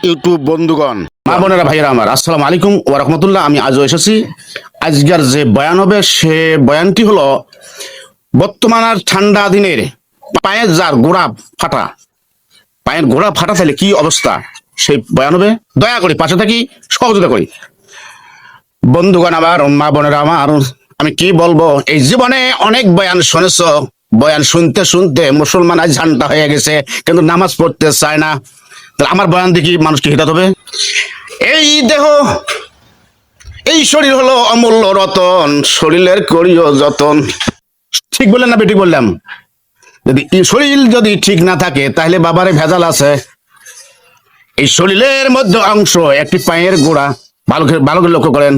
YouTube বন্ধুগণ, মা বোনেরা, ভাইয়েরা আমার, আসসালামু আলাইকুম ওয়া রাহমাতুল্লাহ। আমি আজও এসেছি। আজকের যে বয়ান হবে সে বয়ানটি হলো বর্তমান আর ঠান্ডা দিনের পায়ের যার গোড়া ফাটা, পায়ের গোড়া ফাটা থাকলে কি অবস্থা সেই বয়ান হবে। দয়া করি পাশে থাকি, সহযোগিতা করি। বন্ধুগণ আমার, মা বোনেরা আমার, আমি কি বলবো, এই জীবনে অনেক বয়ান শুনেছ। বয়ান শুনতে শুনতে মুসলমান আজ ঝান্ডা হয়ে গেছে, কিন্তু নামাজ পড়তে চায় না। তাহলে আমার বয়ান দেখি মানুষকে হিদাত হবে। এই দেহ, এই শরীর হলো অমূল্য রতন, শরীরের করিও যতন। ঠিক বললেন না বেঠিক বললাম? যদি এই শরীর যদি ঠিক না থাকে তাহলে বাবারে ভেজাল আছে। এই শরীরের মধ্যে অংশ একটি পায়ের গোড়া, ভালো ভালো করে লক্ষ্য করেন।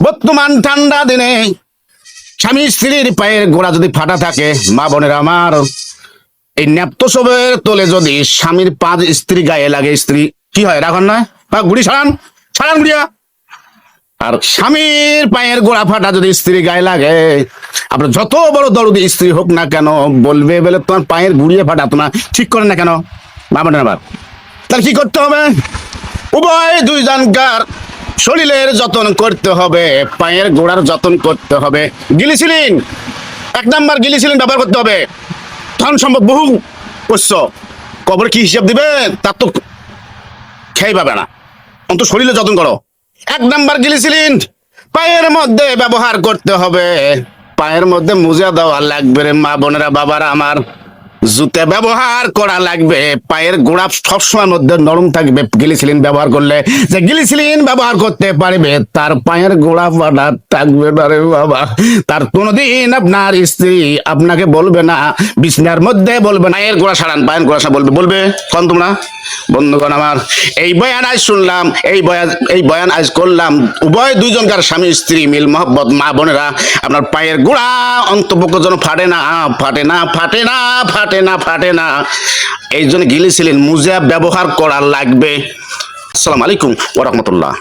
বর্তমান ঠান্ডা দিনে স্বামী স্ত্রীর পায়ের গোড়া যদি ফাটা থাকে, মা বোনের আমার, এই ন্যাপ্তসবের তোলে যদি স্বামীর পা স্ত্রী গায়ে লাগে, স্ত্রী কি হয়, রাখন না? গুড়ি ছাড়ান, ছাড়ান গুড়িয়া। আর স্বামীর পায়ের গোড়া ফাটা যদি স্ত্রী গায়ে লাগে, আপনার যত বড় দরদি স্ত্রী হোক না কেন, বলবে বলে তোমার পায়ের গুড়িয়ে ফাটা, তোমার ঠিক করেন না কেন? ভাববেন আবার। তাহলে কি করতে হবে? উভয় দুইজনকার শরীরের যত্ন করতে হবে, পায়ের গোড়ার যত্ন করতে হবে। গিলিসিলিন, 1 নাম্বার গিলিসিলিন ব্যবহার করতে হবে। ধন সম্পদ বহু পোষ্য, কবর কি হিসাব দিবে তার তো খেয়ে পাবে না, অন্ত শরীরে যত্ন করো। 1 নাম্বার গিলিসিলিন পায়ের মধ্যে ব্যবহার করতে হবে। পায়ের মধ্যে মুজা দেওয়া লাগবে রে মা বোনেরা, বাবারা আমার। জুতে ব্যবহার করা লাগবে। পায়ের গোড়া সবসময় মধ্যে নরম থাকবে গিলিসিলিন ব্যবহার করলে। যে গিলিসিলিন ব্যবহার করতে পারবে তার পায়ের গোড়া ফাটা থাকবে না রে বাবা। তার কোনোদিন আপনার স্ত্রী আপনাকে বলবে না, বিছনার মধ্যে বলবে না পায়ের গোড়া সারান, পায়ের গোড়া সারা, বলবে কোন তোমরা? বন্ধুগণ আমার, এই বয়ান আজ শুনলাম, এই বয়ান আজ করলাম। উভয় দুইজনকার স্বামী স্ত্রী মিল মহব্বত, মা বোনেরা, আপনার পায়ের গোড়া অন্তপক্ষ যেন ফাটে না, ফাটে না, ফাটে না, ফাটে না, ফাটে না। এই জন্য গিলিসিলিন মুজা ব্যবহার করা লাগবে। আসসালামু আলাইকুম ওয়া রাহমাতুল্লাহ।